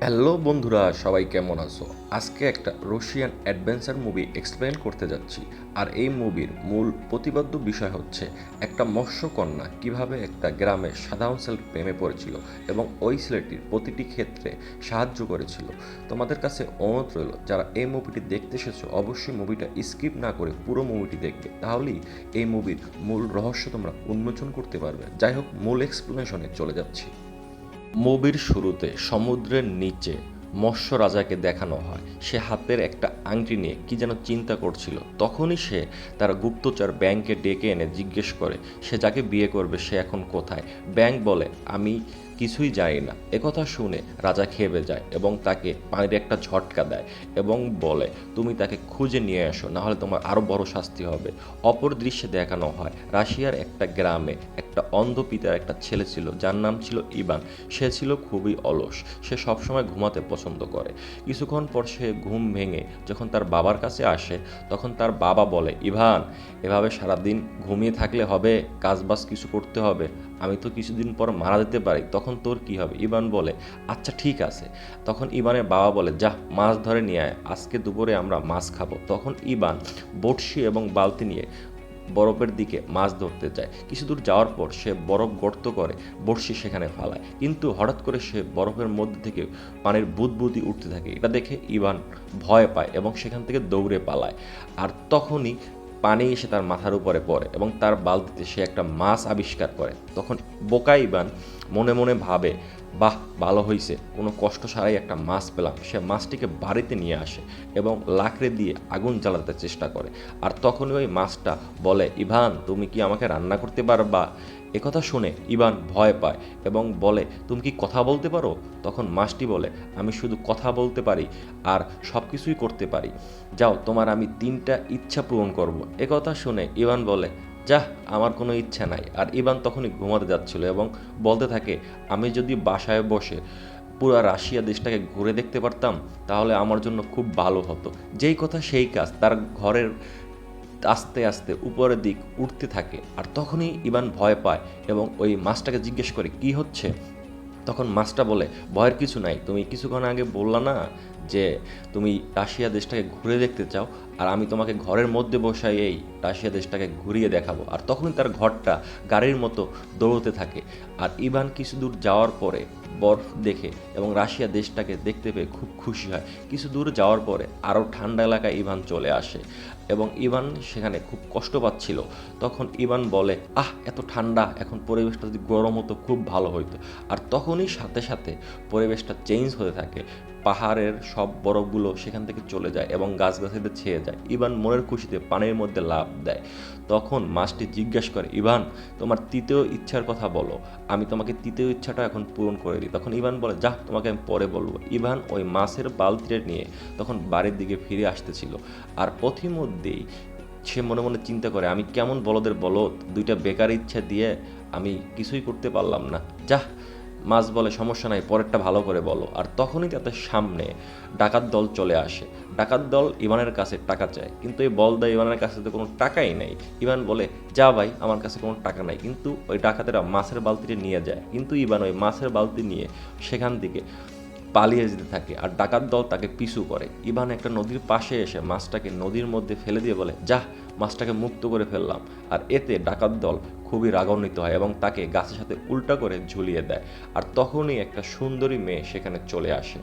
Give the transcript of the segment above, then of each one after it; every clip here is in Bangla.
হ্যালো বন্ধুরা, সবাই কেমন আছো? আজকে একটা রাশিয়ান অ্যাডভেঞ্চার মুভি এক্সপ্লেন করতে যাচ্ছি। আর এই মুভির মূল প্রতিপাদ্য বিষয় হচ্ছে একটা মৎস্যকন্যা কিভাবে একটা গ্রামে সাধারণ ছেলের প্রেমে পড়েছিল এবং ওই ছেলেটির প্রতিটি ক্ষেত্রে সাহায্য করেছিল। তোমাদের কাছে অনুরোধ রইল, যারা এই মুভিটি দেখতে এসেছো অবশ্যই মুভিটা স্কিপ না করে পুরো মুভিটি দেখবে, তাহলেই এই মুভির মূল রহস্য তোমরা উন্মোচন করতে পারবে। যাই হোক, মূল এক্সপ্লেনেশনে চলে যাচ্ছি। মুভির শুরুতে সমুদ্রের নিচে মৎস্য রাজাকে দেখানো হয়। সে হাতের একটা আংটি নিয়ে কি যেন চিন্তা করছিল। তখনই সে তার গুপ্তচর ব্যাংকে ডেকে এনে জিজ্ঞেস করে সে যাকে বিয়ে করবে সে এখন কোথায়। ব্যাংক বলে আমি কিছুই জানি না। একথা শুনে রাজা খেপে যায় এবং তাকে পানির একটা ঝটকা দেয় এবং বলে তুমি তাকে খুঁজে নিয়ে আসো, নাহলে তোমার আরও বড় শাস্তি হবে। অপর দৃশ্যে দেখানো হয় রাশিয়ার একটা গ্রামে একটা অন্ধ পিতার একটা ছেলে ছিল যার নাম ছিল ইভান। সে ছিল খুবই অলস, সে সবসময় ঘুমাতে পছন্দ করে। কিছুক্ষণ পর সে ঘুম ভেঙে যখন তার বাবার কাছে আসে, তখন তার বাবা বলে ইভান, এভাবে সারাদিন ঘুমিয়ে থাকলে হবে? কাজবাজ কিছু করতে হবে, আমি তো কিছুদিন পর মারা যেতে পারি, তখন তোর কি হবে? ইভান বলে আচ্ছা ঠিক আছে। তখন ইভানের বাবা বলে যা মাছ ধরে নিয়ে আয়, আজকে দুপুরে আমরা মাছ খাবো। তখন ইভান বড়শি এবং বালতি নিয়ে বরফের দিকে মাছ ধরতে যায়। কিছু দূর যাওয়ার পর সে বরফ গর্ত করে বড়শি সেখানে ফালায়, কিন্তু হঠাৎ করে সে বরফের মধ্যে থেকে পানির বুদবুদি উঠতে থাকে। এটা দেখে ইভান ভয় পায় এবং সেখান থেকে দৌড়ে পালায়। আর তখনই পানি এসে তার মাথার উপরে পড়ে এবং তার বালতিতে সে একটা মাছ আবিষ্কার করে। তখন বোকা ইভান মনে মনে ভাবে বাহ, ভালো হয়েছে, কোনো কষ্ট ছাড়াই একটা মাছ পেলাম। সে মাছটিকে বাড়িতে নিয়ে আসে এবং লাকড়ি দিয়ে আগুন জ্বালাতে চেষ্টা করে। আর তখনই ওই মাছটা বলে ইভান, তুমি কি আমাকে রান্না করতে পারবা? একথা শুনে ইভান ভয় পায় এবং বলে তুমি কি কথা বলতে পারো? তখন মাছটি বলে আমি শুধু কথা বলতে পারি আর সব কিছুই করতে পারি। যাও, তোমার আমি 3টা ইচ্ছা পূরণ করব। একথা শুনে ইভান বলে যাহ, আমার কোনো ইচ্ছা নাই। আর ইভান তখনই ঘুমাতে যাচ্ছিল এবং বলতে থাকে আমি যদি বাসায় বসে পুরো রাশিয়া দেশটাকে ঘুরে দেখতে পারতাম তাহলে আমার জন্য খুব ভালো হতো। যেই কথা সেই কাজ, তার ঘরের আস্তে আস্তে উপরের দিক উঠতে থাকে। আর তখনই ইভান ভয় পায় এবং ওই মাছটাকে জিজ্ঞেস করে কি হচ্ছে। তখন মাছটা বলে ভয়ের কিছু নাই, তুমি কিছুক্ষণ আগে বললা না যে তুমি রাশিয়া দেশটাকে ঘুরে দেখতে চাও, আর আমি তোমাকে ঘরের মধ্যে বসাই এই রাশিয়া দেশটাকে ঘুরিয়ে দেখাবো। আর তখনই তার ঘরটা গাড়ির মতো দৌড়তে থাকে। আর ইভান কিছু দূর যাওয়ার পরে বরফ দেখে এবং রাশিয়া দেশটাকে দেখতে পেয়ে খুব খুশি হয়। কিছু দূর যাওয়ার পরে আরও ঠান্ডা এলাকায় ইভান চলে আসে এবং ইভান সেখানে খুব কষ্ট পাচ্ছিল। তখন ইভান বলে এত ঠান্ডা, এখন পরিবেশটা যদি গরম হতো খুব ভালো হতো। আর তখনই সাথে সাথে পরিবেশটা চেঞ্জ হতে থাকে। পাহাড়ের সব বরফগুলো সেখান থেকে চলে যায় এবং গাছগাছালিতে ছেয়ে যায়। ইভান মনের খুশিতে পানির মধ্যে লাফ দেয়। তখন মাছটি জিজ্ঞেস করে ইভান, তোমার তৃতীয় ইচ্ছার কথা বলো, আমি তোমাকে তৃতীয় ইচ্ছাটা এখন পূরণ করে দিই। তখন ইভান বলে যা, তোমাকে আমি পরে বলবো। ইভান ওই মাছের বালতিটা নিয়ে তখন বাড়ির দিকে ফিরে আসতেছিল। আর পথিমধ্যেই সে মনে মনে চিন্তা করে আমি কেমন বলদের বলদ, 2টা বেকার ইচ্ছা দিয়ে আমি কিছুই করতে পারলাম না। যা, মাছ বলে সমস্যা নাই, পরেরটা ভালো করে বলো। আর তখনই তাদের সামনে ডাকাত দল চলে আসে। ডাকাত দল ইভানের কাছে টাকা চায়, কিন্তু এই বলদা ইভানের কাছে তো কোনো টাকাই নেই। ইভান বলে যা ভাই, আমার কাছে কোনো টাকা নাই। কিন্তু ওই ডাকাতেরা মাছের বালতিটা নিয়ে যায়, কিন্তু ইভান ওই মাছের বালতি নিয়ে সেখান থেকে পালিয়ে যেতে থাকে। আর ডাকাত দল তাকে পিছু করে। ইভান একটা নদীর পাশে এসে মাছটাকে নদীর মধ্যে ফেলে দিয়ে বলে যা, মাছটাকে মুক্ত করে ফেললাম। আর এতে ডাকাত দল খুবই রাগান্বিত হয় এবং তাকে গাছের সাথে উল্টা করে ঝুলিয়ে দেয়। আর তখনই একটা সুন্দরী মেয়ে সেখানে চলে আসে,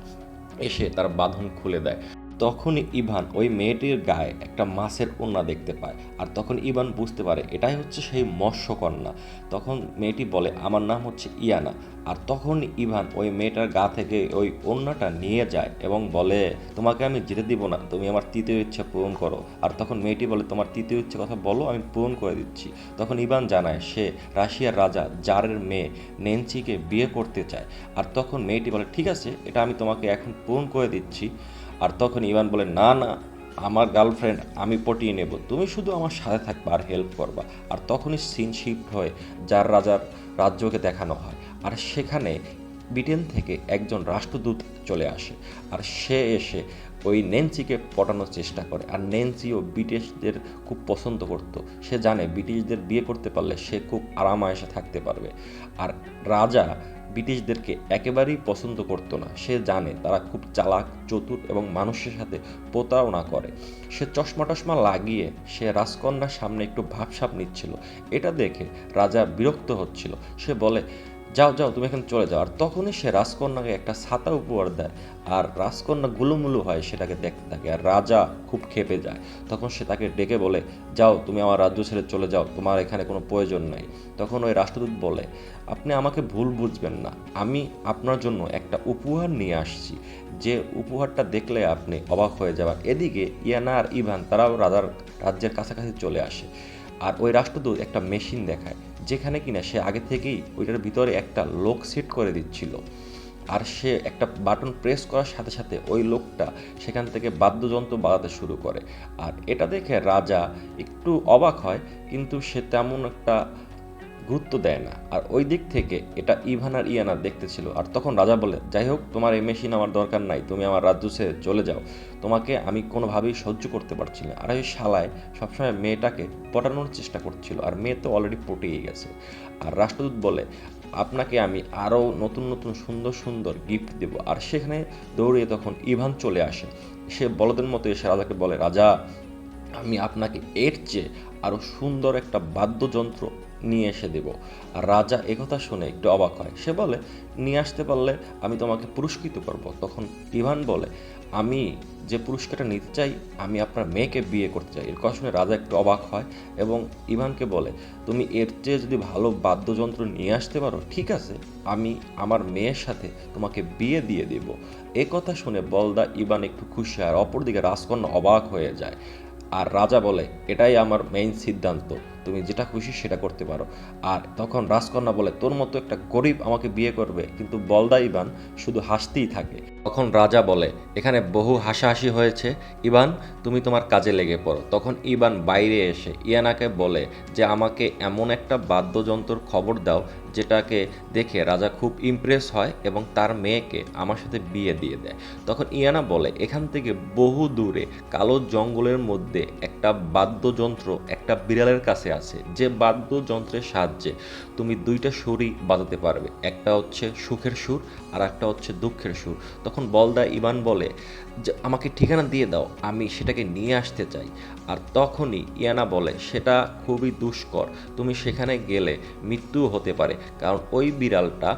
এসে তার বাঁধন খুলে দেয়। তখনই ইভান ওই মেয়েটির গায়ে একটা মাছের ওড়না দেখতে পায়। আর তখন ইভান বুঝতে পারে এটাই হচ্ছে সেই মৎস্যকন্যা। তখন মেয়েটি বলে আমার নাম হচ্ছে ইয়ানা। আর তখন ইভান ওই মেয়েটার গা থেকে ওই ওড়নাটা নিয়ে যায় এবং বলে তোমাকে আমি যেতে দিব না, তুমি আমার তৃতীয় ইচ্ছা পূরণ করো। আর তখন মেয়েটি বলে তোমার তৃতীয় ইচ্ছা কথা বলো, আমি পূরণ করে দিচ্ছি। তখন ইভান জানায় সে রাশিয়ার রাজা জারের মেয়ে নেন্সিকে বিয়ে করতে চায়। আর তখন মেয়েটি বলে ঠিক আছে, এটা আমি তোমাকে এখন পূরণ করে দিচ্ছি। আর তখন ইভান বলে না না, আমার গার্লফ্রেন্ড আমি পটিয়ে নেব, তুমি শুধু আমার সাথে থাকবা আর হেল্প করবা। আর তখনই সিন শিফট হয়ে যার রাজার রাজ্যকে দেখানো হয়। আর সেখানে ব্রিটেন থেকে একজন রাষ্ট্রদূত চলে আসে। আর সে এসে ওই নেন্সিকে পটানোর চেষ্টা করে। আর নেন্সিও ব্রিটিশদের খুব পছন্দ করত। সে জানে ব্রিটিশদের বিয়ে করতে পারলে সে খুব আরামায়েশে থাকতে পারবে। আর রাজা ব্রিটিশদেরকে একেবারেই পছন্দ করতো না। সে জানে তারা খুব চালাক, চতুর এবং মানুষের সাথে প্রতারণা করে। সে চশমা টশমা লাগিয়ে সে রাজকন্যার সামনে একটু ভাবসাব নিচ্ছিল। এটা দেখে রাজা বিরক্ত হচ্ছিল। সে বলে, যাও যাও, তুমি এখন চলে যাও। আর তখনই সে রাজকন্যাকে একটা ছাতা উপহার দেয়। আর রাজকন্যা গুলুমুলু হয় সেটাকে দেখতে থাকে। আর রাজা খুব ক্ষেপে যায়। তখন সে তাকে ডেকে বলে, যাও, তুমি আমার রাজ্য ছেড়ে চলে যাও, তোমার এখানে কোনো প্রয়োজন নাই। তখন ওই রাষ্ট্রদূত বলে, আপনি আমাকে ভুল বুঝবেন না, আমি আপনার জন্য একটা উপহার নিয়ে আসছি, যে উপহারটা দেখলে আপনি অবাক হয়ে যাবেন। এদিকে ইয়ানা আর ইভান তারাও রাজ্যের কাছাকাছি চলে আসে। আর ওই রাষ্ট্রদূত একটা মেশিন দেখায়, যেখানে কিনা সে আগে থেকেই ওইটার ভিতরে একটা লোক সেট করে দিচ্ছিল। আর সে একটা বাটন প্রেস করার সাথে সাথে ওই লোকটা সেখান থেকে বাদ্যযন্ত্র বাজাতে শুরু করে। আর এটা দেখে রাজা একটু অবাক হয়, কিন্তু সে তেমন একটা গুরুত্ব দেয় না। আর ওই দিক থেকে এটা ইভান আর ইয়ানা দেখতেছিল। আর তখন রাজা বলে, যাই হোক, তোমার এই মেশিন আমার দরকার নাই, তুমি আমার রাজ্য ছেড়ে চলে যাও, তোমাকে আমি কোনোভাবেই সহ্য করতে পারছি না। আর ওই শালায় সবসময় মেয়েটাকে পটানোর চেষ্টা করছিল, আর মেয়ে তো অলরেডি পটিয়ে গেছে। আর রাষ্ট্রদূত বলে, আপনাকে আমি আরও নতুন নতুন সুন্দর সুন্দর গিফট দেব। আর সেখানে দৌড়িয়ে তখন ইভান চলে আসে। সে বলদের মতো এসে রাজাকে বলে, রাজা, আমি আপনাকে এর চেয়ে আরও সুন্দর একটা বাদ্যযন্ত্র নিয়ে এসে দেব। আর রাজা একথা শুনে একটু অবাক হয়। সে বলে, নিয়ে আসতে পারলে আমি তোমাকে পুরস্কৃত করব। তখন ইভান বলে, আমি যে পুরস্কারটা নিতে চাই, আমি আপনার মেয়েকে বিয়ে করতে চাই। এর কথা শুনে রাজা একটু অবাক হয় এবং ইভানকে বলে, তুমি এর চেয়ে যদি ভালো বাদ্যযন্ত্র নিয়ে আসতে পারো, ঠিক আছে, আমি আমার মেয়ের সাথে তোমাকে বিয়ে দিয়ে দেব। এ কথা শুনে বলদা ইভান একটু খুশি, আর অপরদিকে রাজকন্যা অবাক হয়ে যায়। আর রাজা বলে, এটাই আমার মেইন সিদ্ধান্ত, তুমি যেটা খুশি সেটা করতে পারো। আর তখন রাজকন্যা বলে, তোর মতো একটা গরিব আমাকে বিয়ে করবে? কিন্তু বলদা ইভান শুধু হাসতেই থাকে। তখন রাজা বলে, এখানে বহু হাসাহাসি হয়েছে, ইভান তুমি তোমার কাজে লেগে পড়ো। তখন ইভান বাইরে এসে ইয়ানাকে বলে যে আমাকে এমন একটা বাদ্যযন্ত্রর খবর দাও যেটাকে দেখে রাজা খুব ইমপ্রেস হয় এবং তার মেয়েকে আমার সাথে বিয়ে দিয়ে দেয়। তখন ইয়ানা বলে, এখান থেকে বহু দূরে কালো জঙ্গলের মধ্যে একটা বাদ্যযন্ত্র একটা বিড়ালের কাছে আছে, যে বাদ্যযন্ত্রের সাহায্যে তুমি দুইটা সুরই বাজাতে পারবে, একটা হচ্ছে সুখের সুর আর একটা হচ্ছে দুঃখের সুর। তখন বলদা ইভান বলে যে আমাকে ঠিকানা দিয়ে দাও, আমি সেটাকে নিয়ে আসতে চাই। আর তখনই ইয়ানা বলে, সেটা খুবই দুষ্কর, তুমি সেখানে গেলে মৃত্যুও হতে পারে, কারণ ওই বিড়ালটা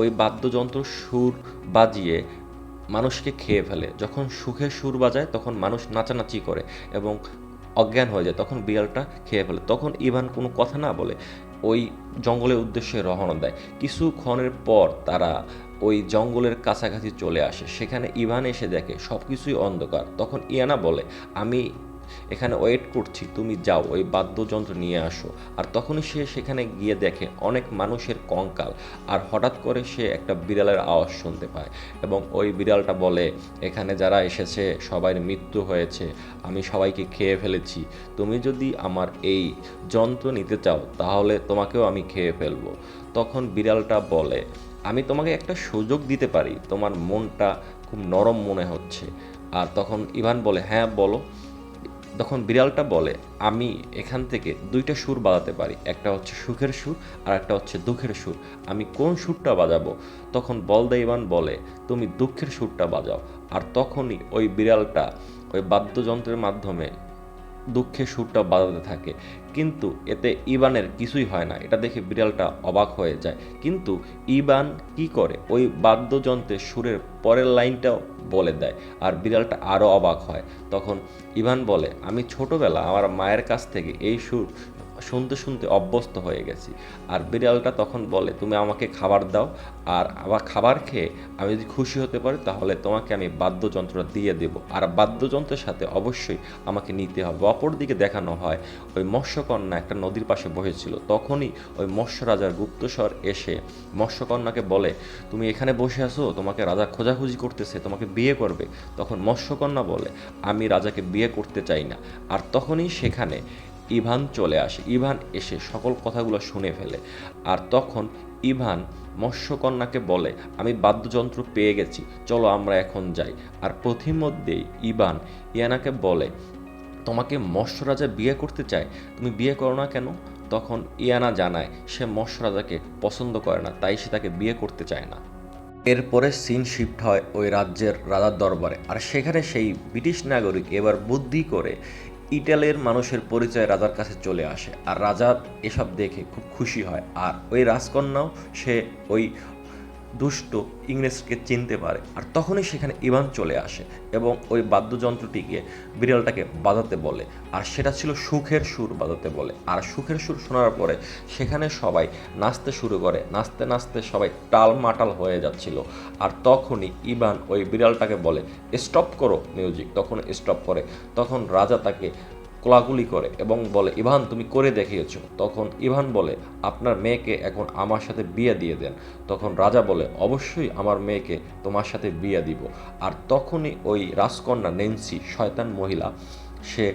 ওই বাদ্যযন্ত্র সুর বাজিয়ে মানুষকে খেয়ে ফেলে। যখন সুখের সুর বাজায় তখন মানুষ নাচানাচি করে এবং অজ্ঞান হয়ে যায়, তখন বিড়ালটা খেয়ে ফেলে। তখন ইভান কোনো কথা না বলে ওই জঙ্গলের উদ্দেশ্যে রওনা দেয়। কিছুক্ষণের পর তারা ওই জঙ্গলের কাছাকাছি চলে আসে। সেখানে ইভান এসে দেখে সব কিছুই অন্ধকার। তখন ইয়ানা বলে, আমি এখানে ওয়েট করছি, তুমি যাও ওই বাদ্যযন্ত্র নিয়ে আসো। আর তখনই সে সেখানে গিয়ে দেখে অনেক মানুষের কঙ্কাল। আর হঠাৎ করে সে একটা বিড়ালের আওয়াজ শুনতে পায় এবং ওই বিড়ালটা বলে, এখানে যারা এসেছে সবার মৃত্যু হয়েছে, আমি সবাইকে খেয়ে ফেলেছি, তুমি যদি আমার এই যন্ত্র নিতে চাও তাহলে তোমাকেও আমি খেয়ে ফেলবো। তখন বিড়ালটা বলে, আমি তোমাকে একটা সুযোগ দিতে পারি, তোমার মনটা খুব নরম মনে হচ্ছে। আর তখন ইভান বলে, হ্যাঁ বলো। তখন বিড়ালটা বলে, আমি এখান থেকে দুইটা সুর বাজাতে পারি, একটা হচ্ছে সুখের সুর আর একটা হচ্ছে দুঃখের সুর, আমি কোন সুরটা বাজাবো? তখন বলদা ইভান বলে, তুমি দুঃখের সুরটা বাজাও। আর তখনই ওই বিড়ালটা ওই বাদ্যযন্ত্রের মাধ্যমে দুঃখের সুরটা বাজাতে থাকে, কিন্তু এতে ইবানের কিছুই হয় না। এটা দেখে বিড়ালটা অবাক হয়ে যায়, কিন্তু ইবান কি করে, ওই বাদ্যযন্ত্রের সুরের পরের লাইনটাও বলে দেয়। আর বিড়ালটা আরও অবাক হয়। তখন ইভান বলে, আমি ছোটবেলা আমার মায়ের কাছ থেকে এই সুর শুনতে শুনতে অভ্যস্ত হয়ে গেছি। আর বিড়ালটা তখন বলে, তুমি আমাকে খাবার দাও, আর আবার খাবার খেয়ে আমি যদি খুশি হতে পারি তাহলে তোমাকে আমি বাদ্যযন্ত্রটা দিয়ে দেব, আর বাদ্যযন্ত্রের সাথে অবশ্যই আমাকে নিতে হবে। অপরদিকে দেখানো হয় ওই মৎস্যকন্যা একটা নদীর পাশে বসেছিল। তখনই ওই মৎস্য রাজার গুপ্তচর এসে মৎস্যকন্যাকে বলে, তুমি এখানে বসে আছো, তোমাকে রাজা খোঁজাখুঁজি করতেছে, তোমাকে বিয়ে করবে। তখন মৎস্যকন্যা বলে, আমি রাজাকে বিয়ে করতে চাই না। আর তখনই সেখানে ইভান চলে আসে। ইভান এসে সকল কথাগুলো শুনে ফেলে। আর তখন ইভান মৎস্যকন্যাকে বলে, আমি বাদ্যযন্ত্র পেয়ে গেছি, চলো আমরা এখন যাই। আর পথিমধ্যেই ইভান ইয়ানাকে বলে, তোমাকে মৎস্য রাজা বিয়ে করতে চায়, তুমি বিয়ে করো না কেন? তখন ইয়ানা জানায় সে মৎস্য রাজাকে পছন্দ করে না, তাই সে তাকে বিয়ে করতে চায় না। এরপরে সিন শিফট হয় ওই রাজ্যের রাজার দরবারে, আর সেখানে সেই ব্রিটিশ নাগরিক এবার বুদ্ধি করে ইটালির মানুষের পরিচয় রাজার কাছে চলে আসে, আর রাজা এসব দেখে খুব খুশি হয়। আর ওই রাজকন্যাও সে ওই দুষ্ট ইংরেজকে চিনতে পারে, আর তখনই সেখানে ইভান চলে আসে এবং ওই বাদ্যযন্ত্রটিকে বিড়ালটাকে বাজাতে বলে, আর সেটা ছিল সুখের সুর বাজাতে বলে। আর সুখের সুর শোনার পরে সেখানে সবাই নাচতে শুরু করে, নাচতে নাচতে সবাই টালমাটাল হয়ে যাচ্ছিল। আর তখনই ইভান ওই বিড়ালটাকে বলে স্টপ করো মিউজিক, তখন স্টপ করে। তখন রাজা তাকে কোলাকুলি করে এবং বলে ইভান তুমি করে দেখিয়েছ। তখন ইভান বলে আপনার মেয়েকে এখন আমার সাথে বিয়ে দিয়ে দেন। তখন রাজা বলে অবশ্যই আমার মেয়েকে তোমার সাথে বিয়ে দিব। আর তখনই ওই রাজকন্যা নেন্সি, শয়তান মহিলা, সে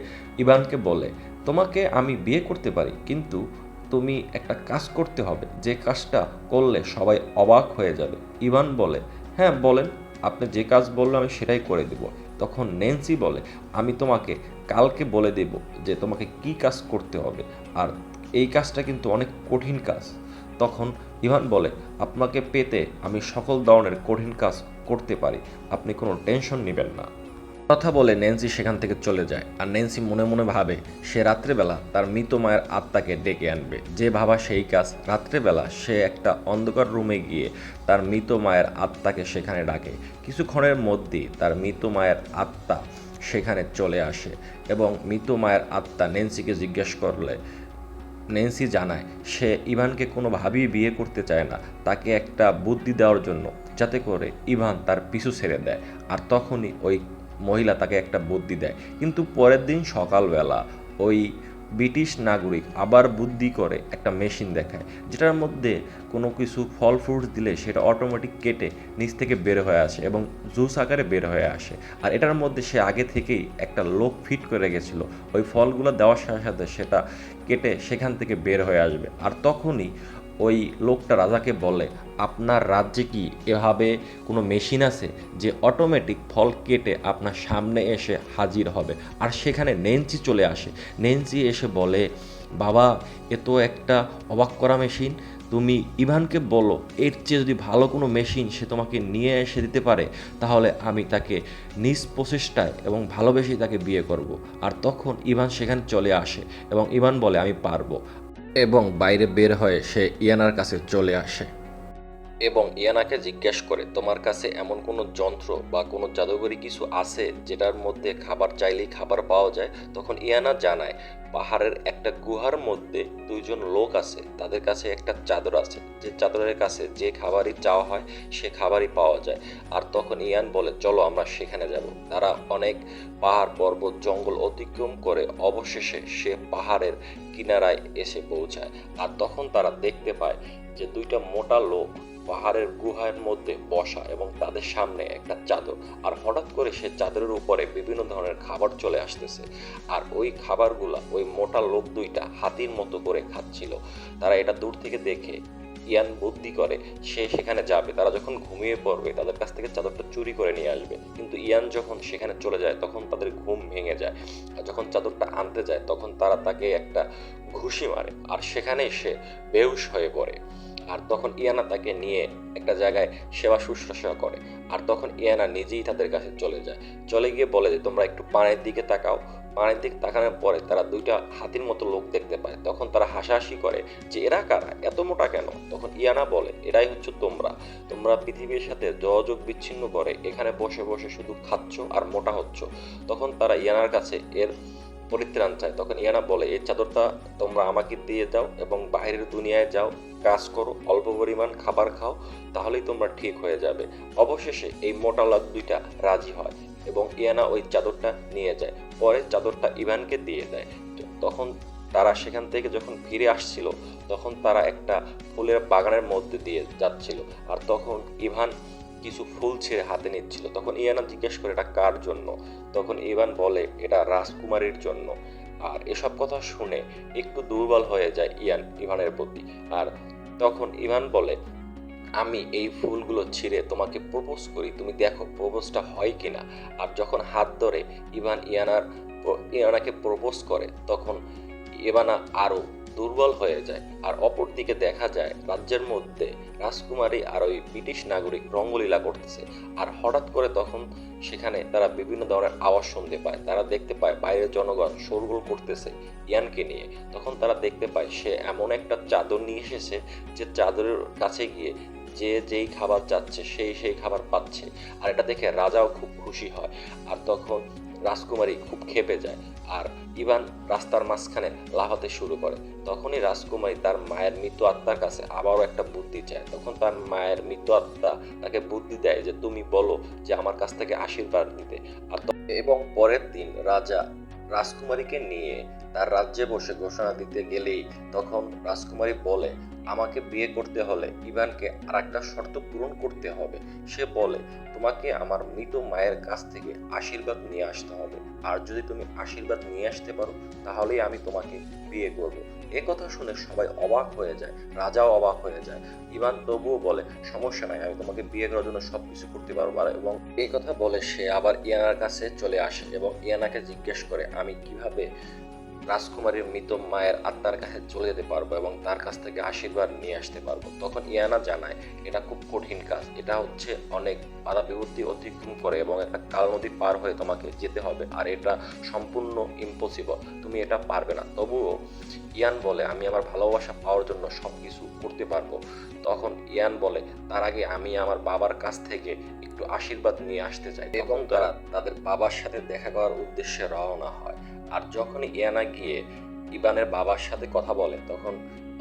ইভানকে বলে তোমাকে আমি বিয়ে করতে পারি, কিন্তু তুমি একটা কাজ করতে হবে, যে কাজটা করলে সবাই অবাক হয়ে যাবে। ইভান বলে হ্যাঁ বলেন, আপনি যে কাজ বললেন আমি সেটাই করে দেব। তখন নেন্সি বলে আমি তোমাকে কালকে বলে দেব যে তোমাকে কি কাজ করতে হবে, আর এই কাজটা কিন্তু অনেক কঠিন কাজ। তখন ইভান বলে আপনাকে পেতে আমি সকল ধরনের কঠিন কাজ করতে পারি, আপনি কোনো টেনশন নেবেন না। কথা বলে ন্যান্সি সেখান থেকে চলে যায়, আর ন্যান্সি মনে মনে ভাবে সে রাত্রেবেলা তার মৃত মায়ের আত্মাকে ডেকে আনবে। যে ভাবা সেই কাজ, রাত্রেবেলা সে একটা অন্ধকার রুমে গিয়ে তার মৃত মায়ের আত্মাকে সেখানে ডাকে। কিছুক্ষণের মধ্যেই তার মৃত মায়ের আত্মা সেখানে চলে আসে এবং মৃত মায়ের আত্মা ন্যান্সিকে জিজ্ঞেস করলে ন্যান্সি জানায় সে ইভানকে কোনোভাবেই বিয়ে করতে চায় না, তাকে একটা বুদ্ধি দেওয়ার জন্য যাতে করে ইভান তার পিছু ছেড়ে দেয়। আর তখনই ওই মহিলা তাকে একটা বুদ্ধি দেয়, কিন্তু পরের দিন সকালবেলা ওই ব্রিটিশ নাগরিক আবার বুদ্ধি করে একটা মেশিন দেখায়, যেটার মধ্যে কোনো কিছু ফল ফ্রুটস দিলে সেটা অটোমেটিক কেটে নিচ থেকে বের হয়ে আসে এবং জুস আকারে বের হয়ে আসে। আর এটার মধ্যে সে আগে থেকেই একটা লোক ফিট করে গেছিল, ওই ফলগুলো দেওয়ার সাথে সাথে সেটা কেটে সেখান থেকে বের হয়ে আসবে। আর তখনই ওই লোকটা রাজাকে বলে আপনার রাজ্যে কি এভাবে কোনো মেশিন আছে যে অটোমেটিক ফল কেটে আপনার সামনে এসে হাজির হবে? আর সেখানে নেন্সি চলে আসে। নেন্সি এসে বলে বাবা, এ তো একটা অবাক করা মেশিন, তুমি ইভানকে বলো এর চেয়ে যদি ভালো কোনো মেশিন সে তোমাকে নিয়ে এসে দিতে পারে, তাহলে আমি তাকে নিজ প্রচেষ্টায় এবং ভালোবেসেই তাকে বিয়ে করব। আর তখন ইভান সেখানে চলে আসে এবং ইভান বলে আমি পারবো, এবং বাইরে বের হয়ে সে ইয়ানার কাছে চলে আসে এবং ইয়ানাকে জিজ্ঞেস করে তোমার কাছে এমন কোনো যন্ত্র বা কোনো জাদুঘরি কিছু আছে যেটার মধ্যে খাবার চাইলেই খাবার পাওয়া যায়? তখন ইয়ানা জানায় পাহাড়ের একটা গুহার মধ্যে দুইজন লোক আছে, তাদের কাছে একটা চাদর আছে, যে চাদরের কাছে যে খাবারই চাওয়া হয় সে খাবারই পাওয়া যায়। আর তখন ইয়ান বলে চলো আমরা সেখানে যাব। তারা অনেক পাহাড় পর্বত জঙ্গল অতিক্রম করে অবশেষে সে পাহাড়ের কিনারায় এসে পৌঁছায়। আর তখন তারা দেখতে পায় যে দুইটা মোটা লোক পাহাড়ের গুহার মধ্যে বসা এবং তাদের সামনে একটা চাদর, আর হঠাৎ করে সে চাদরের উপরে বিভিন্ন ধরনের খাবার চলে আসতেছে। আর ওই খাবারগুলা ওই মোটা লোক দুইটা হাতির মতো করে খাচ্ছিল। তারা এটা দূর থেকে দেখে ইয়ান বুদ্ধি করে সে সেখানে যাবে, তারা যখন ঘুমিয়ে পড়বে তাদের কাছ থেকে চাদরটা চুরি করে নিয়ে আসবে। কিন্তু ইয়ান যখন সেখানে চলে যায় তখন তাদের ঘুম ভেঙে যায়, আর যখন চাদরটা আনতে যায় তখন তারা তাকে একটা ঘুষি মারে, আর সেখানেই সে বেহুশ হয়ে পড়ে। আর তখন ইয়ানা তাকে নিয়ে একটা জায়গায় সেবা শুশ্রূষা করে। আর তখন ইয়ানা নিজেই তাদের কাছে চলে যায়, চলে গিয়ে বলে যে তোমরা একটু পানির দিকে তাকাও। পানির দিকে তাকানোর পরে তারা দুইটা হাতির মতো লোক দেখতে পায়। তখন তারা হাসাহাসি করে যে এরা কারা, এত মোটা কেন? তখন ইয়ানা বলে এরাই হচ্ছে তোমরা, তোমরা পৃথিবীর সাথে যোগাযোগ বিচ্ছিন্ন করে এখানে বসে বসে শুধু খাচ্ছ আর মোটা হচ্ছ। তখন তারা ইয়ানার কাছে এর পরিত্রাণ চায়। তখন ইয়ানা বলে এই চাদরটা তোমরা আমাকে দিয়ে দাও এবং বাইরের দুনিয়ায় যাও, কাজ করো, অল্প পরিমাণ খাবার খাও, তাহলেই তোমরা ঠিক হয়ে যাবে। অবশেষে এই মোটা লোক দুইটা রাজি হয় এবং ইয়ানা ওই চাদরটা নিয়ে যায়। পরে চাদরটা ইভানকে দিয়ে দেয়। তখন তারা সেখান থেকে যখন ফিরে আসছিল তখন তারা একটা ফুলের বাগানের মধ্যে দিয়ে যাচ্ছিল, আর তখন ইভান কিছু ফুল ছেড়ে হাতে নিচ্ছিল। তখন ইয়ানা জিজ্ঞেস করে এটা কার জন্য? তখন ইভান বলে এটা রাজকুমারীর জন্য। আর এসব কথা শুনে একটু দুর্বল হয়ে যায় ইভানের প্রতি। আর তখন ইভান বলে আমি এই ফুলগুলো ছিঁড়ে তোমাকে প্রপোজ করি, তুমি দেখো প্রপোজটা হয় কিনা। আর যখন হাত ধরে ইভান ইয়ানাকে প্রপোজ করে তখন ইভানা আরও দুর্বল হয়ে যায়। আর অপরদিকে দেখা যায় রাজ্যের মধ্যে রাজকুমারী আর ওই ব্রিটিশ নাগরিক রঙ্গলীলা করতেছে। আর হঠাৎ করে তখন সেখানে তারা বিভিন্ন ধরনের আওয়াজ শুনতে পায়। তারা দেখতে পায় বাইরের জনগণ শোরগোল করতেছে ইয়ানকে নিয়ে। তখন তারা দেখতে পায় সে এমন একটা চাদর নিয়ে এসেছে যে চাদরের কাছে গিয়ে যে যেই খাবার চাচ্ছে সেই খাবার পাচ্ছে। আর এটা দেখে রাজাও খুব খুশি হয়। আর তখন রাজকুমারী খুব ক্ষেপে যায়। আর ইভান রাস্তার মাঝখানে লাফাতে শুরু করে। তখনই রাজকুমারী তার মায়ের মৃত আত্মার কাছে আবারও একটা বুদ্ধি চায়। তখন তার মায়ের মৃত আত্মা তাকে বুদ্ধি দেয় যে তুমি বলো যে আমার কাছ থেকে আশীর্বাদ নিতে। এবং পরের দিন রাজা রাজকুমারীকে নিয়ে তার রাজ্যে বসে ঘোষণা দিতে গেলেই তখন রাজকুমারী বলে আমাকে বিয়ে করতে হলে ইভানকে আর একটা শর্ত পূরণ করতে হবে। সে বলে তোমাকে আমার মৃত মায়ের কাছ থেকে আশীর্বাদ নিয়ে আসতে হবে। আর যদি তুমি আশীর্বাদ নিয়ে আসতে পারো তাহলেই আমি তোমাকে বিয়ে করব। এ কথা শুনে সবাই অবাক হয়ে যায়, রাজাও অবাক হয়ে যায়। ইভান তবুও বলে সমস্যা নাই, আমি তোমাকে বিয়ে করার জন্য সবকিছু করতে পারবো। এবং এই কথা বলে সে আবার ইয়ানার কাছে চলে আসে এবং ইয়ানাকে জিজ্ঞেস করে আমি কিভাবে রাজকুমারীর মৃত মায়ের আত্মার কাছে চলে যেতে পারবো এবং তার কাছ থেকে আশীর্বাদ নিয়ে আসতে পারবো। তখন ইয়ানা জানায় এটা খুব কঠিন কাজ, এটা হচ্ছে অনেক বাধা বিপত্তি অতিক্রম করে এবং একটা কাল নদী পার হয়ে তোমাকে যেতে হবে। আর এটা সম্পূর্ণ ইম্পসিবল, তুমি এটা পারবে না। তবুও ইয়ান বলে আমি আমার ভালোবাসা পাওয়ার জন্য সব কিছু করতে পারবো। তখন ইয়ান বলে তার আগে আমি আমার বাবার কাছ থেকে একটু আশীর্বাদ নিয়ে আসতে চাই। এবং তারা তাদের বাবার সাথে দেখা করার উদ্দেশ্যে রওনা হয়। আর যখনই ইয়ানা গিয়ে ইভানের বাবার সাথে কথা বলে তখন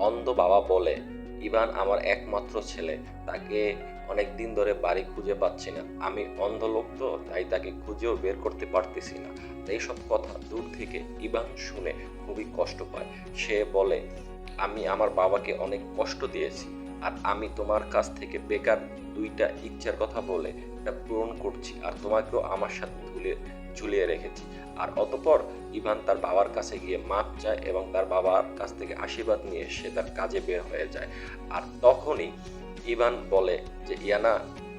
অন্ধ বাবা বলে ইভান আমার একমাত্র ছেলে, তাকে অনেক দিন ধরে বাড়ি খুঁজে পাচ্ছি না, আমি অন্ধ লোক তো তাই তাকে খুঁজেও বের করতে পারতেছি না। এইসব কথা দূর থেকে ইভান শুনে খুবই কষ্ট পায়। সে বলে আমি আমার বাবাকে অনেক কষ্ট দিয়েছি আর আমি তোমার কাছ থেকে বেকার দুইটা ইচ্ছার কথা বলে এটা পূরণ করছি আর তোমাকেও আমার সাথে ঝুলিয়ে রেখেছি। আর অতঃপর ইভান তার বাবার কাছে গিয়ে মাপ চায় এবং তার বাবার কাছ থেকে আশীর্বাদ নিয়ে সে তার কাজে বের হয়ে যায়। আর তখনই ইভান বলে যে ইয়ানা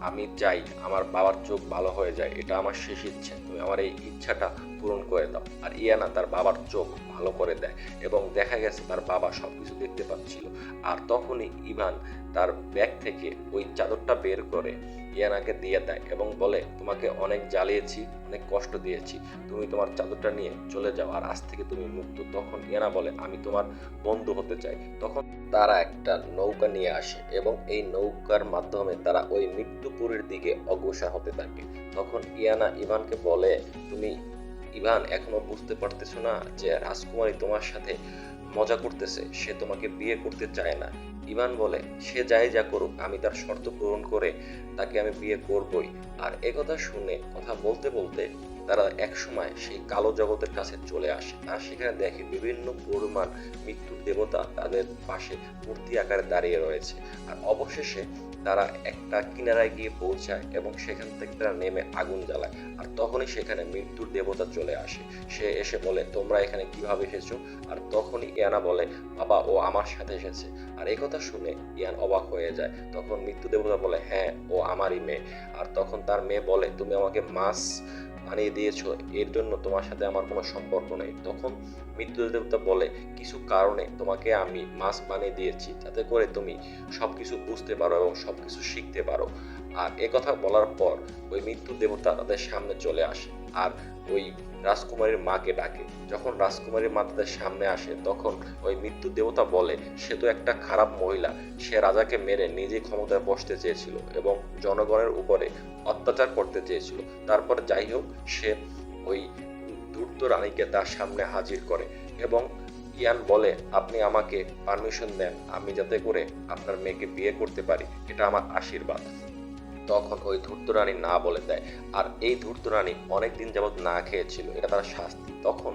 আমি চাই আমার বাবার চোখ ভালো হয়ে যায়, এটা আমার শেষ ইচ্ছে, তুমি আমার এই ইচ্ছাটা পূরণ করে দাও। আর ইয়ানা তার বাবার চোখ ভালো করে দেয় এবং দেখা গেছে তার বাবা সবকিছু দেখতে পাচ্ছিল। আর তখনই ইভান তার ব্যাগ থেকে ওই চাদরটা বের করে ইয়ানাকে দিয়ে দেয় এবং বলে তোমাকে অনেক জ্বালিয়েছি, অনেক কষ্ট দিয়েছি, তুমি তোমার চাদরটা নিয়ে চলে যাও আর আজ থেকে তুমি মুক্ত। তখন ইয়ানা বলে আমি তোমার বন্ধু হতে চাই। তখন তারা একটা নৌকা নিয়ে আসে এবং এই নৌকার মাধ্যমে তারা ওই মৃত্যুপুরের দিকে অগ্রসর হতে থাকে। তখন ইয়ানা ইভানকে বলে তুমি ইভান এখনো বুঝতে পারতেছো না যে রাজকুমারী তোমার সাথে মজা করতেছে, সে তোমাকে বিয়ে করতে চায় না। ইভান বলে সে যাই যা করুক আমি তার শর্ত পূরণ করে তাকে আমি বিয়ে করবই। আর একথা শুনে কথা বলতে বলতে তারা একসময় সেই কালো জগতের কাছে চলে আসে। আর সেখানে দেখে বিভিন্ন পরিমাণ মৃত্যুর দেবতা তাদের পাশে মূর্তি আকারে দাঁড়িয়ে রয়েছে। আর অবশেষে তারা একটা কিনারায় গিয়ে পৌঁছায় এবং সেখান থেকে তারা নেমে আগুন জ্বালায়। আর তখনই সেখানে মৃত্যুর দেবতা চলে আসে। সে এসে বলে তোমরা এখানে কিভাবে এসেছো? আর তখনই ইয়ানা বলে বাবা ও আমার সাথে এসেছে। আর এই কথা শুনে ইয়ান অবাক হয়ে যায়। তখন মৃত্যু দেবতা বলে হ্যাঁ ও আমারই মেয়ে। আর তখন তার মেয়ে বলে তুমি আমাকে মাছ বানিয়ে দিয়েছো, এর জন্য তোমার সাথে আমার কোনো সম্পর্ক নেই। তখন মৃত্যু দেবতা বলে কিছু কারণে তোমাকে আমি মাছ বানিয়ে দিয়েছি যাতে করে তুমি সবকিছু বুঝতে পারো এবং সবকিছু শিখতে পারো। আর কথা বলার পর ওই মৃত্যু দেবতা তাদের সামনে চলে আসে আর ওই রাজকুমারীর মাকে ডাকে। যখন রাজকুমারীর মা তাদের সামনে আসে তখন ওই মৃত্যু দেবতা বলে সে তো একটা খারাপ মহিলা, সে রাজাকে মেরে নিজে ক্ষমতায় বসতে চেয়েছিল এবং জনগণের উপরে অত্যাচার করতে চেয়েছিল। তারপর যাই হোক সে ওই ধূর্ত রানীকে তার সামনে হাজির করে এবং ইয়ান বলে আপনি আমাকে পারমিশন দেন আমি যাতে করে আপনার মেয়েকে বিয়ে করতে পারি, এটা আমার আশীর্বাদ। তখন ওই ধূর্ত রানী না বলে দেয়। আর এই ধূর্ত রানী অনেকদিন যাবৎ না খেয়েছিল, এটা তার শাস্তি। তখন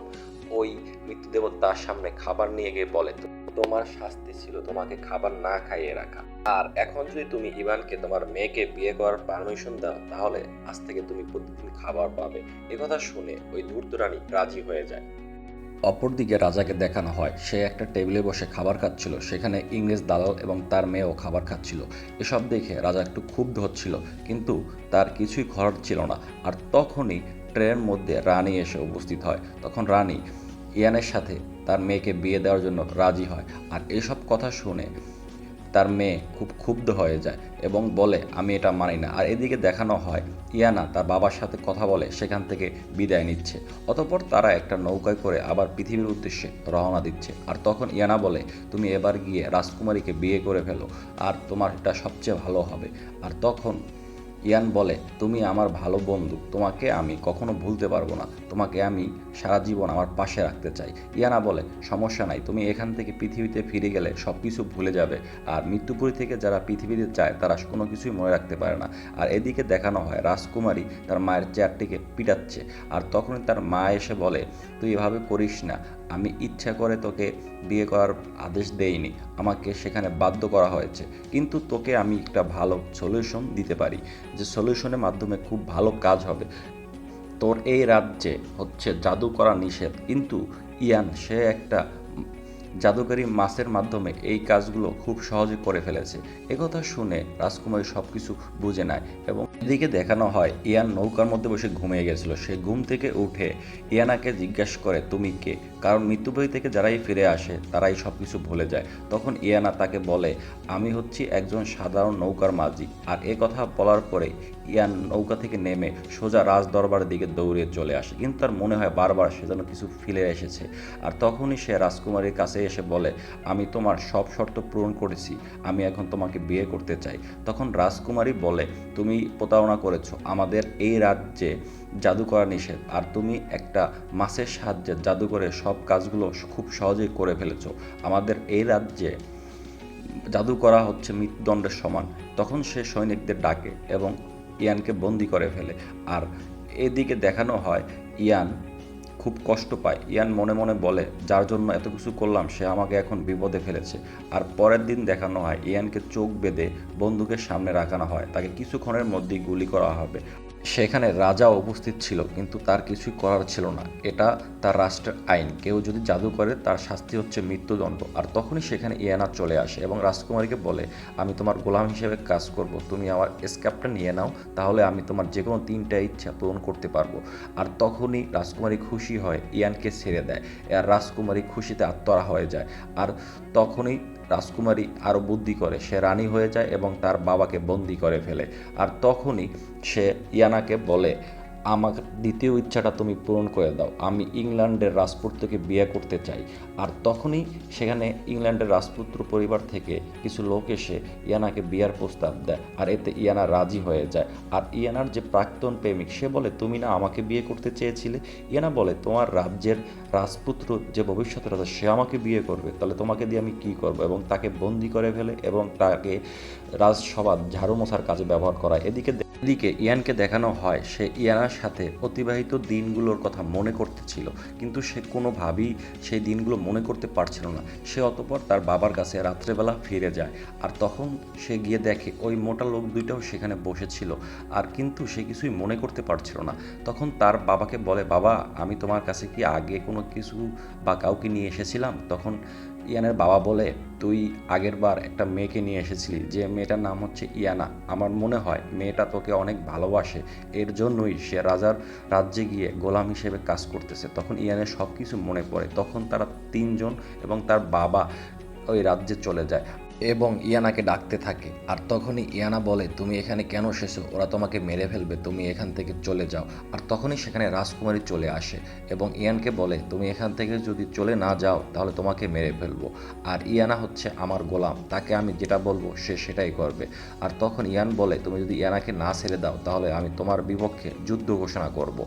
ওই মৃত্যুদেবতা তার সামনে খাবার নিয়ে গিয়ে বলে তোমার শাস্তি ছিল তোমাকে খাবার না খাইয়ে রাখা, আর এখন যদি তুমি ইভানকে তোমার মেয়েকে বিয়ে করার পারমিশন দাও তাহলে আজ থেকে তুমি প্রতিদিন খাবার পাবে। একথা শুনে ওই ধূর্ত রানী রাজি হয়ে যায়। অপরদিকে রাজাকে দেখানো হয় সে একটা টেবিলে বসে খাবার খাচ্ছিল, সেখানে ইংরেজ দালাল এবং তার মেয়েও খাবার খাচ্ছিল। এসব দেখে রাজা একটু ক্ষুব্ধ হচ্ছিল কিন্তু তার কিছুই করার ছিল না। আর তখনই ট্রেনের মধ্যে রানী এসে উপস্থিত হয়। তখন রানী ইয়ানের সাথে তার মেয়েকে বিয়ে দেওয়ার জন্য রাজি হয়। আর এসব কথা শুনে তার মেয়ে খুব ক্ষুব্ধ হয়ে যায় এবং বলে আমি এটা মানি না। আর এদিকে দেখানো হয় ইয়ানা তার বাবার সাথে কথা বলে সেখান থেকে বিদায় নিচ্ছে। অতঃপর তারা একটা নৌকায় করে আবার পৃথিবীর উদ্দেশ্যে রওনা দিচ্ছে। আর তখন ইয়ানা বলে তুমি এবার গিয়ে রাজকুমারীকে বিয়ে করে ফেলো, আর তোমার এটা সবচেয়ে ভালো হবে। আর তখন ইয়ান বলে তুমি আমার ভালো বন্ধু, তোমাকে আমি কখনো ভুলতে পারবো না, তোমাকে আমি সারা জীবন আমার পাশে রাখতে চাই। ইয়ানা বলে সমস্যা নাই, তুমি এখান থেকে পৃথিবীতে ফিরে গেলে সব কিছু ভুলে যাবে। আর মৃত্যুপুরী থেকে যারা পৃথিবীতে যায় তারা কোনো কিছুই মনে রাখতে পারে না। আর এদিকে দেখানো হয় রাজকুমারী তার মায়ের চেয়ারটিকে পিটাচ্ছে। আর তখনই তার মা এসে বলে তুই এভাবে করিস না, আমি ইচ্ছা করে তোকে বিয়ে করার আদেশ দেইনি, আমাকে সেখানে বাধ্য করা হয়েছে। কিন্তু তোকে আমি একটা ভালো সলিউশন দিতে পারি, যে সলিউশনের মাধ্যমে খুব ভালো কাজ হবে। তোর এই রাজ্যে হচ্ছে জাদু করা নিষেধ, কিন্তু ইয়ান সে একটা জাদুকরী মাছের মাধ্যমে এই কাজগুলো খুব সহজে করে ফেলেছে। একথা শুনে রাজকুমারী সব কিছু বুঝে নেয় এবং এদিকে দেখানো হয় ইয়ান নৌকার মধ্যে বসে ঘুমিয়ে গেছিল। সে ঘুম থেকে উঠে ইয়ানাকে জিজ্ঞাসা করে তুমি কে, কারণ মৃত্যুবাড়ি থেকে যারাই ফিরে আসে তারাই সব কিছু ভুলে যায়। তখন ইয়ানা তাকে বলে আমি হচ্ছি একজন সাধারণ নৌকার মাঝি। আর এ কথা বলার পরে ইয়ান নৌকা থেকে নেমে সোজা রাজ দরবারের দিকে দৌড়ে চলে আসে, কিন্তু তার মনে হয় বারবার সে যেন কিছু ফিরে এসেছে। আর তখনই সে রাজকুমারীর কাছে এসে বলে আমি তোমার সব শর্ত পূরণ করেছি, আমি এখন তোমাকে বিয়ে করতে চাই। তখন রাজকুমারী বলে তুমি প্রতারণা করেছো, আমাদের এই রাজ্যে জাদু করা নিষেধ, আর তুমি একটা মাছের সাহায্যে জাদু করে সব কাজগুলো খুব সহজেই করে ফেলেছো। আমাদের এই রাজ্যে জাদু করা হচ্ছে মৃত্যুদণ্ডের সমান। তখন সে সৈনিকদের ডাকে এবং ইয়ানকে বন্দি করে ফেলে। আর এদিকে দেখানো হয় ইয়ান খুব কষ্ট পায়। ইয়ান মনে মনে বলে যার জন্য এত কিছু করলাম সে আমাকে এখন বিপদে ফেলেছে। আর পরের দিন দেখানো হয় ইয়ানকে চোখ বেঁধে বন্দুকের সামনে রাখানো হয়, তাকে কিছুক্ষণের মধ্যেই গুলি করা হবে। সেখানে রাজা উপস্থিত ছিল, কিন্তু তার কিছুই করার ছিল না, এটা তার রাষ্ট্রের আইন, কেউ যদি জাদু করে তার শাস্তি হচ্ছে মৃত্যুদণ্ড। আর তখনই সেখানে ইয়ানা চলে আসে এবং রাজকুমারীকে বলে আমি তোমার গোলাম হিসেবে কাজ করব, তুমি আমার স্ক্যাপটা নিয়ে নাও, তাহলে আমি তোমার যে কোনো 3টা ইচ্ছা পূরণ করতে পারবো। আর তখনই রাজকুমারী খুশি হয়, ইয়ানকে ছেড়ে দেয়। আর রাজকুমারী খুশিতে আত্মহারা হয়ে যায়। আর তখনই রাজকুমারী আরও বুদ্ধি করে, সে রানী হয়ে যায় এবং তার বাবাকে বন্দি করে ফেলে। আর তখনই সে ইয়ানাকে বলে আমার দ্বিতীয় ইচ্ছাটা তুমি পূরণ করে দাও, আমি ইংল্যান্ডের রাজপুত্রকে বিয়ে করতে চাই। আর তখনই সেখানে ইংল্যান্ডের রাজপুত্র পরিবার থেকে কিছু লোক এসে ইয়ানাকে বিয়ার প্রস্তাব দেয়। আর এতে ইয়ানা রাজি হয়ে যায়। আর ইয়ানার যে প্রাক্তন প্রেমিক সে বলে তুমি না আমাকে বিয়ে করতে চেয়েছিলে। ইয়ানা বলে তোমার রাজ্যের রাজপুত্র যে ভবিষ্যৎ রাজা সে আমাকে বিয়ে করবে, তাহলে তোমাকে দিয়ে আমি কী করবো, এবং তাকে বন্দি করে ফেলে এবং তাকে রাজসভা ঝাড়ু মোছার কাজে ব্যবহার করা। এদিকে ইয়ানকে দেখানো হয় সে ইয়ানার সাথে অতিবাহিত দিনগুলোর কথা মনে করতেছিল, কিন্তু সে কোনোভাবেই সেই দিনগুলো মনে করতে পারছিল না। সে অতঃপর তার বাবার কাছে রাত্রেবেলা ফিরে যায়। আর তখন সে গিয়ে দেখে ওই মোটা লোক দুইটাও সেখানে বসেছিল, আর কিন্তু সে কিছুই মনে করতে পারছিল না। তখন তার বাবাকে বলে বাবা আমি তোমার কাছে কি আগে কোনো কিছু বা কাউকে নিয়ে এসেছিলাম? তখন ইয়ানের বাবা বলে তুই আগের বার একটা মেয়েকে নিয়ে এসেছিলি, যে মেয়েটার নাম হচ্ছে ইয়ানা, আমার মনে হয় মেয়েটা তোকে অনেক ভালোবাসে, এর জন্যই সে রাজার রাজ্যে গিয়ে গোলাম হিসেবে কাজ করতেছে। তখন ইয়ানের সব কিছু মনে পড়ে। তখন তারা 3জন এবং তার বাবা ওই রাজ্যে চলে যায় এবং ইয়ানাকে ডাকতে থাকে। আর তখনই ইয়ানা বলে তুমি এখানে কেন এসেছো, ওরা তোমাকে মেরে ফেলবে, তুমি এখান থেকে চলে যাও। আর তখনই সেখানে রাজকুমারী চলে আসে এবং ইয়ানকে বলে তুমি এখান থেকে যদি চলে না যাও তাহলে তোমাকে মেরে ফেলবো। আর ইয়ানা হচ্ছে আমার গোলাম, তাকে আমি যেটা বলবো সে সেটাই করবে। আর তখন ইয়ান বলে তুমি যদি ইয়ানাকে না ছেড়ে দাও তাহলে আমি তোমার বিপক্ষে যুদ্ধ ঘোষণা করব।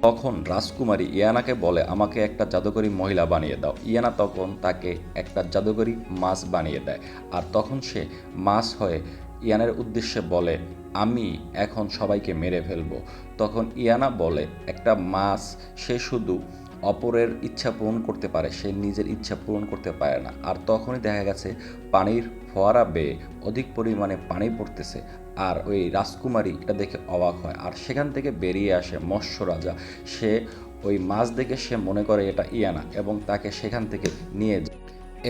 তখন রাজকুমারী ইয়ানাকে বলে আমাকে একটা জাদুকরী মহিলা বানিয়ে দাও। ইয়ানা তখন তাকে একটা জাদুকরী মাছ বানিয়ে দেয়। আর তখন সে মাছ হয়ে ইয়ানের উদ্দেশ্যে বলে আমি এখন সবাইকে মেরে ফেলবো। তখন ইয়ানা বলে একটা মাছ সে শুধু অপরের ইচ্ছা পূরণ করতে পারে, সে নিজের ইচ্ছা পূরণ করতে পারে না। আর তখনই দেখা গেছে পানির ফোয়ারা বেয়ে অধিক পরিমাণে পানি পড়তেছে। আর ওই রাজকুমারী এটা দেখে অবাক হয়। আর সেখান থেকে বেরিয়ে আসে মৎস্য রাজা। সে ওই মাছ দেখে সে মনে করে এটা ইয়ানা এবং তাকে সেখান থেকে নিয়ে যায়।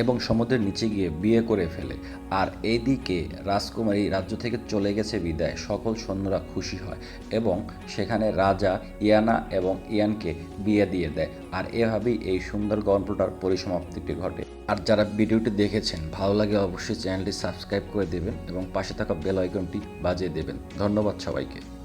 এবং সমুদ্রের নিচে গিয়ে বিয়ে করে ফেলে। আর এইদিকে রাজকুমারী রাজ্য থেকে চলে গেছে বিদায়, সকল সৈন্যরা খুশি হয় এবং সেখানে রাজা ইয়ানা এবং ইয়ানকে বিয়ে দিয়ে দেয়। আর এভাবেই এই সুন্দর গল্পটার পরিসমাপ্তিটি ঘটে। আর যারা ভিডিওটি দেখেছেন ভালো লাগে অবশ্যই চ্যানেলটি সাবস্ক্রাইব করে দেবেন এবং পাশে থাকা বেল আইকনটি বাজিয়ে দেবেন। ধন্যবাদ সবাইকে।